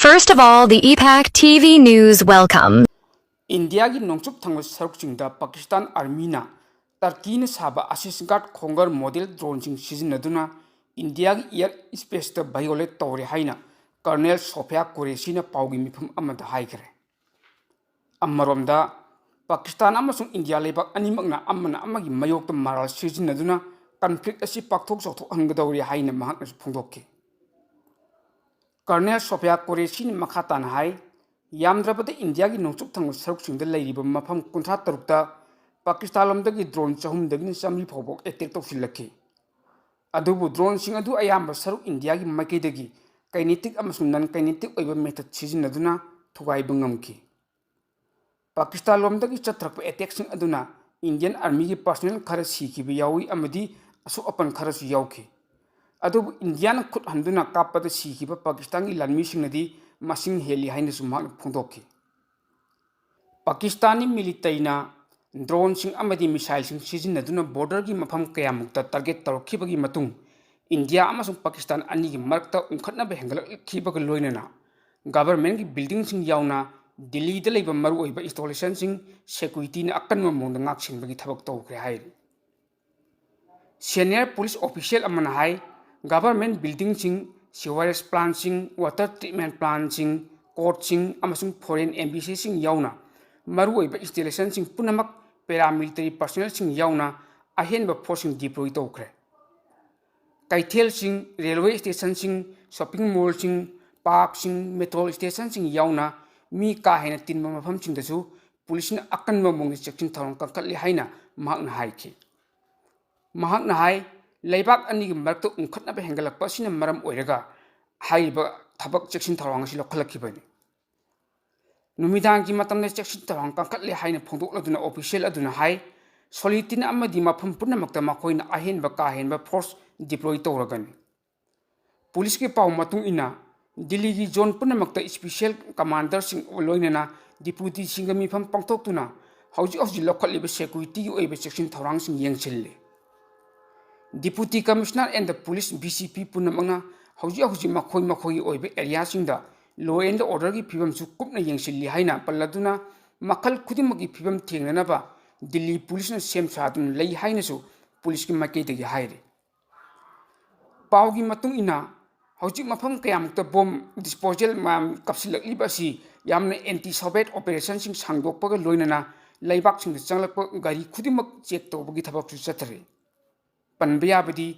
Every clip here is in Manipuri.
First of all, the EPAC TV News welcome. India की नोंचुप थंग सरुकचिंगदा पाकिस्तान आर्मी ना टर्की ने साबा असिस्गार्ड खोंगर मॉडल ड्रोन सिंग सिजनदुना इंडिया की एयर स्पेस द वायोलेट तौरे हाइना कर्नल सोफिया कुरैशी ने पाउगी मिफम अमद हाइखरे अमरोमदा पाकिस्तान अमसुंग इंडिया लेबाक अनिमकना अमना अमगी मयोक मारल सिजनदुना कन्फ्लिक्ट असी पाक्थोक चौथोक हंगदौरे हाइना महाकनसु फोंदोके कर्नल सोफिया कुरैशी ने मखातान हाइ यामद्रबद इंडिया की नोंचुप थंग सरुकसिंग लैरिब मफम कुंथा तरुकता पाकिस्तान लमदगी ड्रोन चहुमदगी चामरी फाउबो एटेक तौसिल्लखि अदुबु ड्रोन सिंग अदु अयाम सरुक इंडिया की माइकैदगी काइनेटिक अमसुंग नन काइनेटिक ओइबा मेथड सिजनदुना थुगाइब ngamki पाकिस्तान लमदगी चथरक एटेक सिंग अदुना इंडियन आर्मी की पर्सनल खर सिखिबि यावी अमदी असु अपन खरसु यावखि अदुबु इंडियन खुद हंदुना कापद सिखिबा पाकिस्तान की लानमी सिंगनदी मसिंग हेली हाइनसु माक फोंदोखि पाकिस्तानी मिलिटरीना ड्रोन सिंग अमदी मिसाइल सिंग सिजनदुना बॉर्डर की मफम कयामुक्ता टारगेट तौरखिबगी मतुंग इंडिया अमसुंग पाकिस्तान अनी की मरक्ता उंखटनब हेंगलखिबग लोइनना गवर्नमेंट की बिल्डिंग सिंग यावना दिल्ली द लेबा मरु ओइबा इंस्टॉलेशन सिंग सिक्योरिटी ना अकनम मोंद ngaksinbagi thabak tawkhre hai senior police official अमन हाई गवर्नमेंट बिल्डिंग सिंग सीवरेज प्लान सिंग वाटर ट्रीटमेंट प्लान सिंग कोर्ट सिंग अमसुंग फॉरेन एम्बेसी सिंग यावना मरुओइबा इंस्टॉलेशन सिंग पुनमक पैरामिलिटरी पर्सनल सिंग यावना अहेनबा फोर्स सिंग डिप्लॉय तौखरे कैथेल सिंग रेलवे स्टेशन सिंग शॉपिंग मॉल सिंग पार्क सिंग मेट्रो स्टेशन सिंग यावना मी का हेना तिनबा मफम सिंगदसु पुलिस ने अकनबा मोंग चेकिंग थौरंग कंकटले हाइना महाकना हाइखि महाकना हाइ लेबाक अनी की मरक्ता उंखटनब हेंगलकपा असिना मरम ओइरगा हाइबा थबक चेकिंग थौरंग असि लखलखिबनि नुमिदांग की मतमने चेकिंग थौरंग कंकटले हाइना फोंदोक्लदुना ऑफिशियल अदुना हाइ सोलिटिन अमदी मफम पुनमक्ता मखोइना अहेनबा काहेनबा फोर्स डिप्लॉय तौरगनि पुलिस के पाउ मतुंग इना दिल्ली की जोन पुनमक्ता स्पेशल कमांडर सिंग लोइनना डिप्यूटी सिंग मिफम पंगथोक्तुना हौजी हौजी लखलिबा सिक्योरिटी की ओइबा चेकिंग थौरंग सिंग येंगसिल्ले deputy commissioner and the police BCP पुनमंगना हौजी हौजी मखोई मखोई ओइबा एरिया सिंगदा लॉ एंड ऑर्डर की फिवम सु कुपना येंगसिल्ली हाइना पल्लदुना मखल खुदिमकी फिवम थेंगननबा दिल्ली पुलिस ने सेम सादुन लई हाइनसु पुलिस की माइकैदगी हाइरे पाउगी मतुंग इना हौजी मफम कयामुक्ता बॉम डिस्पोजल माम कपसिलकलिबासी यामने एंटी सोवेट ऑपरेशन सिंग सांगदोकपगा लोइनना लैबाक सिंग चंगलप गाड़ी खुदिमक चेक तौबगी थबक चथरे पनबयाबदी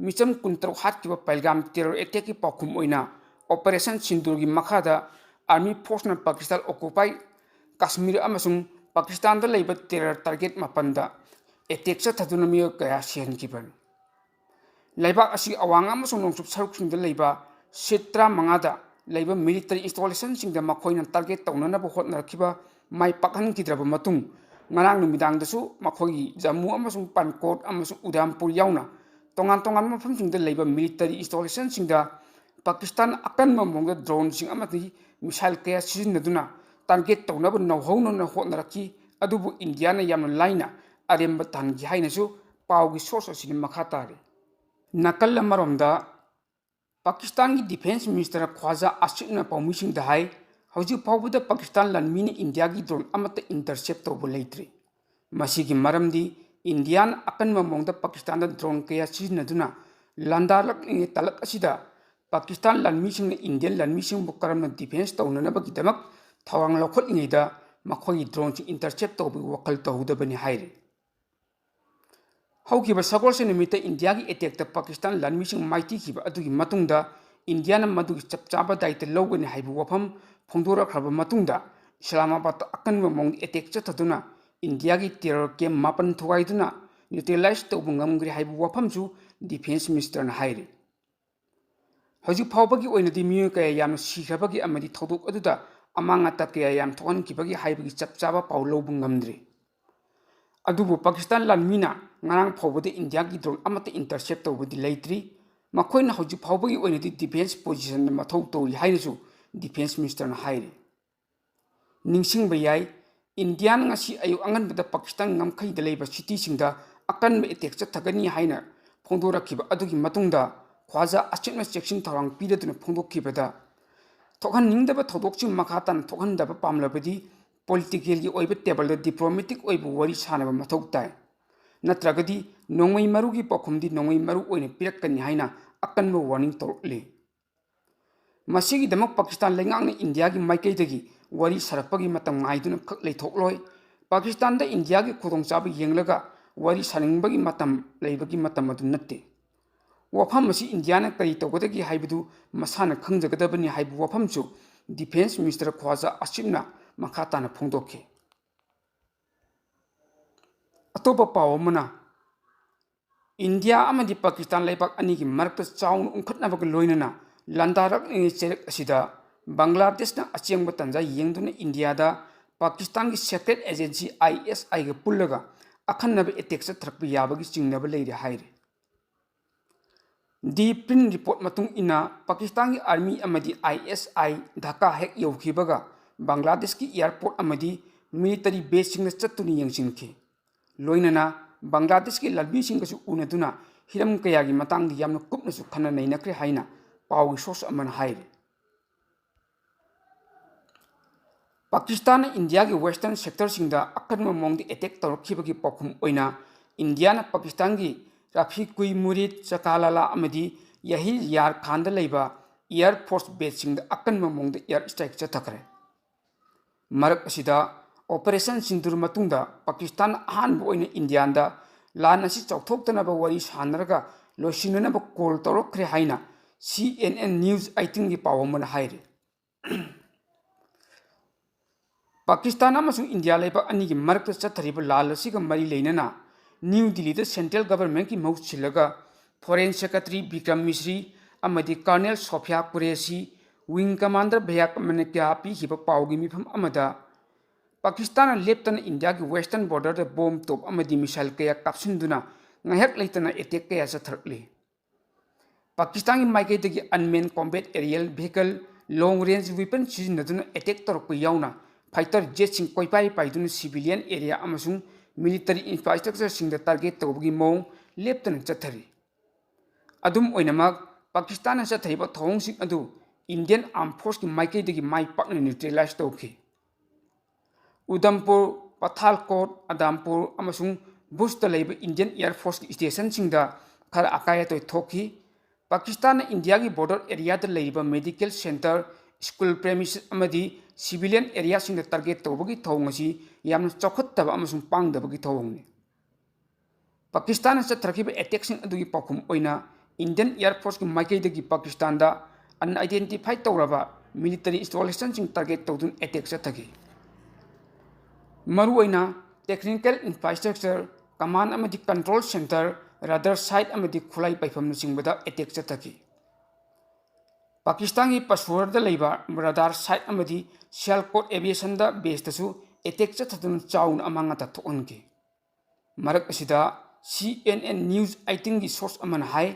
मिचम कुंतरो हातकिबा पहलगाम टेरर अटैक की पाखुम ओइना ऑपरेशन सिंदूर की मखादा आर्मी फोर्स न पाकिस्तान ऑक्युपाई कश्मीर अमसुंग पाकिस्तान दा लेबा टेरर टारगेट मपंदा अटैक चथदुना मियो कया सेहनकिबन लेबाक असी अवांग अमसुंग नोंसुप सरुकसिंग दा लेबा सित्रा मंगादा लेबा मिलिटरी इंस्टॉलेशन सिंग दा मखोइना टारगेट तौननबा होतनरखिबा माइ पाखनकिद्रबा मतुंग ngarang numidang dasu makhogi jammu amasung pankot amasung udhampur yauna tongan tongan mafam sing da leiba military installation sing da pakistan akan mamong da drone sing amati missile kaya sizinaduna target tawnaba nawhauno na hotnaraki adubu india na yamna laina aremba tangi hainasu paugi source asini makha tare nakal amaromda pakistan ki defense minister khwaja asif na pawmising da hai हौजी फाउबदा पाकिस्तान लानमी ने इंडिया की ड्रोन अमत इंटरसेप्ट तौब लेट्री मसीगी मरमदी इंडियान अकनम मोंग पाकिस्तान ड्रोन कया सिजनदुना लांदारलकनि तलक असिदा पाकिस्तान लानमी सिंग इंडियन लानमी सिंग करम डिफेंस तौननबगिदमक थवांग लौखलिङैदा मखोगी ड्रोन सिंग इंटरसेप्ट तौब वखल तौदबनि हाइरे हौकिबा सगोरसे निमित्त इंडिया की अटैक पाकिस्तान लानमी सिंग माइतीखिबा अदुगी मतुंगदा इंडिया मदुगी चपचाबा दायित्व लौगनि हाइबु वफम फोंदोरखरबा मतुंगदा इस्लामाबाद अकनबा मोंग अटैक चथदुना इंडिया की टेरर कैम मापन थुगाइदुना न्यूट्रलाइज तौब ngamgri हाइबु वफमसु डिफेंस मिनिस्टर न हाइरे हजि फावबगी ओइनदि मियो कया याम सिखबगी अमदि थौदोक अदुदा अमांग अता कया याम थोहनखिबगी हाइबगी चपचाबा पाउ लौब ngamdri अदुबु पाकिस्तान लानमीना ngarang फावबदि इंडिया की ड्रोन अमत इंटरसेप्ट तौबदि लेट्री मखोइना हजि फावबगी ओइनदि डिफेंस पोजीशन मथौ तौरि हाइनसु डिफेंस मिनिस्टर हाइरे निंगसिंग बयाई India ngasi ayu anganbada Pakistan ngamkhai da leiba city singda akan me attack chathagani haina phongdorakhiba adugi matungda khwaja achitna section tharang pidaduna phongdokkibada थोहननिंगदब थोदोकसिंग मखा ताना थोहनदब पामलबदी पॉलिटिकल की टेबल डिप्लोमेटिक वरी सानब मथौ ताई नत्रगदी नोंगई मरुगी पखुमदी नोंगई मरु ओइने पिरक्कनी हाइना अकनब वार्निंग तौरले मसीगिदमक पाकिस्तान लेंगांगने इंडिया की माइकैदगी वरी सरपगी मतम गाइदुना खक लेथोकलोय पाकिस्तान दा इंडिया की खुदोंचाब येंगलगा वरी सानिंगबगी मतम लेबगी मतम अदु नत्ते वफम मसी इंडिया ना कई तौगदगी हाइबदु मसाना खंगजगदबनी हाइबु वफमसु डिफेंस मिनिस्टर ख्वाजा आसिफना मखा ताना फोंदोखे अतोप पावमना इंडिया अमदी पाकिस्तान लेबाक अनी की मरक्त चाउन उंखटनबग लोइनना लंदारकनि चेरक असिदा बांग्लादेशना अचेंग तंजा येंगदुना इंडियादा पाकिस्तान की सेक्रेट एजेंसी ISI ग पुल्लगा अखन्नब एटेक चथरक याबगी चिंगनब लेरे हाइरे दी प्रिंट रिपोर्ट मतुंग इना पाकिस्तान की आर्मी अमदी ISI ढाका हेक यौखिबगा बांग्लादेश की एयरपोर्ट अमदी मिलिटरी बेस सिंग चतुनि यंगसिनखे लोइनना बांग्लादेश की लंबी सिंगसु उनदुना हिरम कयागी मतंग यामन कुपनसु खना नैनक्रे हाइना पाव सोर्स अमन हाइरे पाकिस्तान इंडिया की वेस्टर्न सेक्टर सिंगदा अकनम मोंग एटेक तौरखिबगी पखुम ओइना इंडिया ना पाकिस्तान की राफी कुई मुरिद चकालाला अमदी यही यार खानदा लेबा एयर फोर्स बेस सिंगदा अकनम मोंग एयर स्ट्राइक चथखरे मरक असिदा ऑपरेशन सिंदूर मतुंगदा पाकिस्तान अहानब ओइना इंडियादा लान असि चौथोक्तनब वरी सानरगा लोसिननब कॉल तौरखरे हाइना CNN न्यूज 18 की पावमन हाइरे पाकिस्तान अमसुंग इंडिया लेबा अनी की मरक चथरिब लाल असिगा मरी लेनना न्यू दिल्ली सेंट्रल गवर्नमेंट की मौत सिलगा फॉरेन सेक्रेटरी विक्रम मिश्री अमदी colonel Sophia Qureshi wing commander भैया कमनक्या पीखिब पावगी मिफम अमदा पाकिस्तान लेप्तन इंडिया की वेस्टर्न बॉर्डर बॉम्ब टॉप अमदी मिसाइल कया कापसिंदुना ngahek leitana attack kaya chatharkli Pakistan की माइकैदगी unmanned combat aerial vehicle long range weapon सिजिनदुना अटैक तौरक याउना फाइटर जेट सिंह कोइपाई पाइदुना सिविलियन एरिया अमसुंग मिलिटरी इंफ्रास्ट्रक्चर सिंह टारगेट तौबगी मोंग लेप्तन चथरी अदुम ओइनमक पाकिस्तान चथरिब थौंग सिंह अदु इंडियन आर्म फोर्स की माइकैदगी माइ पाकना न्यूट्रलाइज तौखि उधमपुर पठालकोट अदामपुर अमसुंग बुस्ट लेब इंडियन एयर फोर्स की स्टेशन सिंगदा खर अकाय तोय थोखि पाकिस्तान इंडिया की बॉर्डर एरिया लेब मेडिकल सेंटर स्कूल प्रेमिस अमदी सिविलियन एरिया सिंग टारगेट तौबगी थौंग असि यामन चौखत्तब अमसुंग पांगदबगी थौंगनि पाकिस्तान चथरखिब अटैक सिंग अदुगी पाखुम ओइना इंडियन एयर फोर्स की माइकैदगी पाकिस्तान दा अनआइडेंटिफाइड तौरबा मिलिटरी इंस्टॉलेशन सिंग टारगेट तौदुन अटैक चथगी मरुओइना टेक्निकल इंफ्रास्ट्रक्चर कमांड अमदी कंट्रोल सेंटर रडार साइट अमदी खुलाई पाइफम सिंगबदा अटैक चथगी पाकिस्तान की पसोरदा लेबा रडार साइट अमदी सियालकोट एविएशन दा बेस तसु अटैक चथदुन चाउन अमांगता थोनके मरक असिदा CNN न्यूज 18 की सोर्स अमन हाई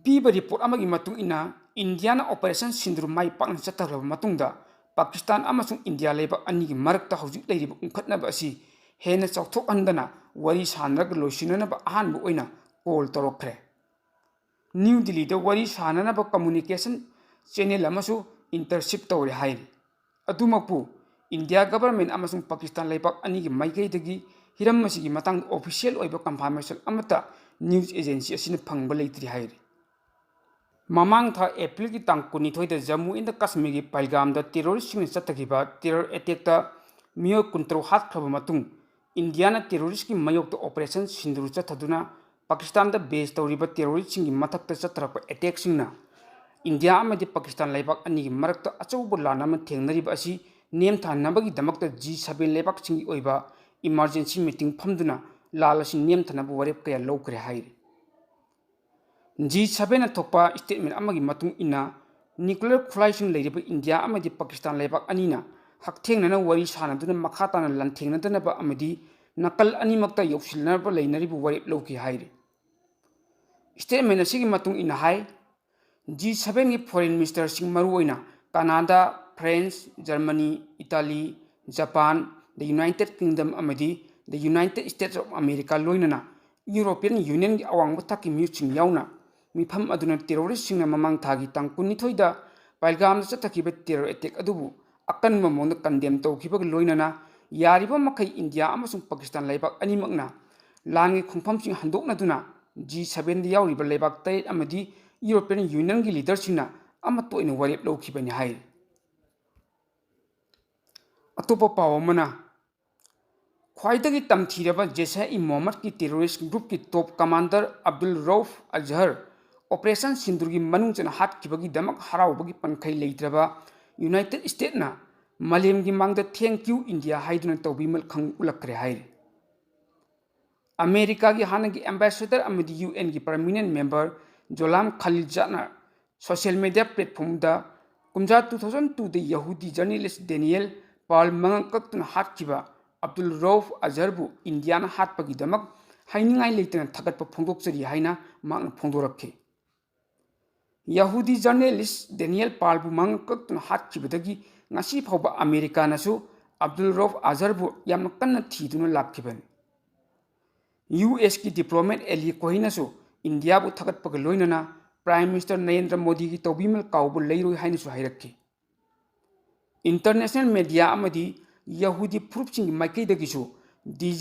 पीब रिपोर्ट अमगी मतुंग इना इंडिया ऑपरेशन सिंदूर माइ पाकन चथरब मतुंगदा पाकिस्तान अमसुंग इंडिया लेबा अनी की मरकता हौजिक लेरिब उंखटनब असि हेन चौथोकहंदना वरी सानरग लोसिननब अहानब ओइना कॉल तौरखरे न्यू दिल्ली वरी साननब कम्युनिकेशन चैनल अमसु इंटरशिप तौरे हाइरि अदुमकपु इंडिया गवर्नमेंट अमसुंग पाकिस्तान लेबाक अनी की माइकैदगी हिरम मसिगी मतंग ऑफिशियल ओइबा कंफर्मेशन अमता न्यूज एजेंसी असिन फंगबा लेत्रि हाइरि ममांग था अप्रैल की तांग 19 जम्मू इन कश्मीर की पहलगाम टेरोरिस्ट चतखिबा टेरर अटैक मियो 19 हाथख्रब मतुंग इंडिया टेरोरिस्ट की मयोक्त ऑपरेशन सिंदूर चथदुना पाकिस्तान बेस तौरीब टेरोरिस्ट की मथक्ता चथरप अटैक इंडिया पाकिस्तान लेबाक अनी की मरक्त अचौब लान अमा थेंगनरिब असि नेम थानबगीदमक्ता G7 लेबाकसिंगी ओइबा इमरजेंसी मीटिंग फमदुना लाल असि नेम थानब वरेप कया लौखरे हाइरि G7 थोपा स्टेटमेंट अमगी मतुंग इना न्यूक्लियर खुलाइसिंग लेरिब इंडिया अमदी पाकिस्तान लेबाक अनीना हकथेंगनना वरी सानदुना मखाताना लंथेंगनदनब अमदी नकल अनीमक्ता यौसिलनब लेनरिब वरेप लौखि हाइरि स्टेटमेंट असिगी मतुंग इना हाइ G7 की फॉरेन मिनिस्टर सिंह मरुओइना Canada France Germany Italy Japan the united kingdom अमदी the united states of America लोइनना यूरोपियन यूनियन की अवांग थकी म्यूसिंग याउना मिफम अदुना टेरोरिस्ट सिंह ममांग थागी तांग 19 Pahalgam चतखिबा terror attack adubu akan mamong condemn tawkhibag loinana yariba makai India amasung Pakistan laibak animakna langi khongphamsing handokna duna G7 da yawriba laibak tai amadi European Union gi leader singna ama toina warep lawkhibani hai atopa pawamana khwaidagi tamthiraba Jaish-e Mohammed ki terrorist group ki top commander Abdul Rauf Azhar Operation Sindur gi manung chana hat kibagi damak haraubagi pankhai leitraba United States na malem gi mangda thank you India haiduna tawbimal khang ulakre hai America gi hanagi ambassador amadi UN gi permanent member Jolam Khalilzad social media platform da kumja 2002 da Yahudi journalist Daniel Paul mangakakna hat kiba Abdul Rauf Azhar bu India na hat pagi damak hainingai leitana thagatpa phongdokchari haina mak phongdorakhe Yahudi journalist Daniel Paul bu mangakakna hat kibadagi ngasi phawba America nasu Abdul Rauf Azhar bu yamna kanna thiduna lakhiban US ki diplomat Ali Kohina su India bu thagat pag loinana Prime Minister Narendra Modi ki tawbimal kawbu leiroi haina su hairakki International media amadi Yahudi proof-sing maikai dagi su di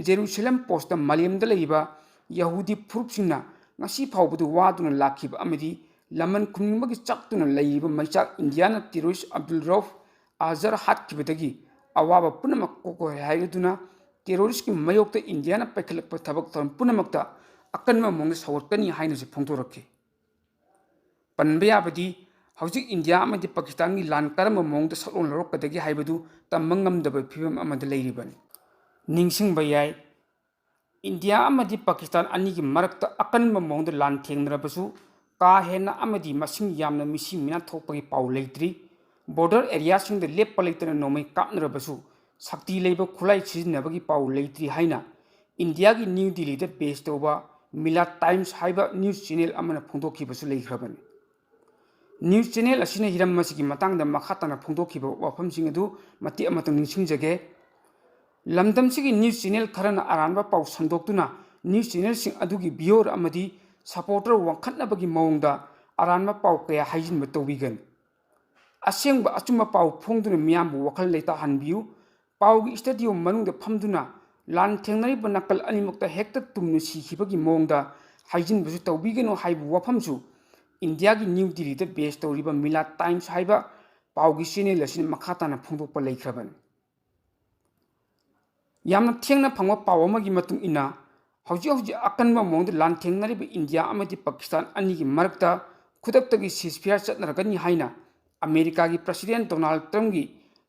Jerusalem Post da Malayam da leiba Yahudi proof-singna ngasi phawbudu waduna lakhiba amadi laman khumningmagi chaktuna leiba maichak Indiana terrorist Abdul Rauf Azhar hat kibadagi awaba punamak koko haiduna terrorist ki mayokta Indiana paikhalakpa thabak thon punamakta akanma mongda sawrkani haina se phongdorakhe panbe abadi hauzik India amadi Pakistan gi lan karama mongda salon lorokadagi haibadu tammangamdaba phibam amada leiribani ningsing bayai India amadi Pakistan ani gi marakta akanma mongda lan thengrabasu ka hena amadi masing yamna misi mina thokpagi paw leitri border area sing the lepa leitana nomai kapnrabasu sakti leiba khulai siznabagi paw leitri haina India gi New Delhi da base toba Mila Times haiba news channel amana phongdokhibasu leikhraban news channel asina hiram masigi matangda makhatana phongdokhiba wafamsing adu mati amatang ningsingjage lamdam sigi news channel kharana aranba paw sandoktuna news channel sing adugi viewer amadi supporter wangkhatnabagi mawngda aranba paw kaya haijinba tawbigan asengba achuma paw phongduna miyambu wakhal leita hanbiu pawgi stadium manungda phamduna lan thengnari banakal animukta hekta tumnu sikhibagi mawngda haijinbasu tawbigano haibu wafamsu India gi New Delhi da base tawriba Mila Times haiba pawgi channel asin makhatana phongdokpa leikhraban yamna thengna phangwa pawamagi matung ina hauji akanba mawngda lan thengnari ba India amadi Pakistan ani gi marakta khudaktagi ceasefire chatnaragani haina America gi President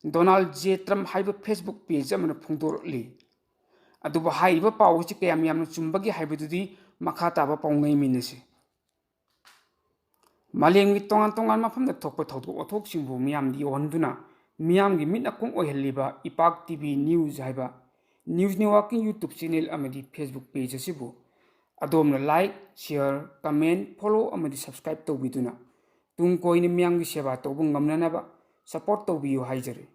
Donald J Trump haiba Facebook page amana phongdorli aduba haiba pawchi kayam yamna chumbagi haibadudi makhataba pawngai minase Malengmi tongan mafamda thokpa thawdok othok singbu miyamdi yonduna miyamgi mitna kong ohelliba Ipak TV News haiba News Networking YouTube channel amadi Facebook page asibu adomna like share comment follow amadi subscribe tawbiduna tung koina miyamgi seba tawbu ngamnanaba support tawbiyu haijare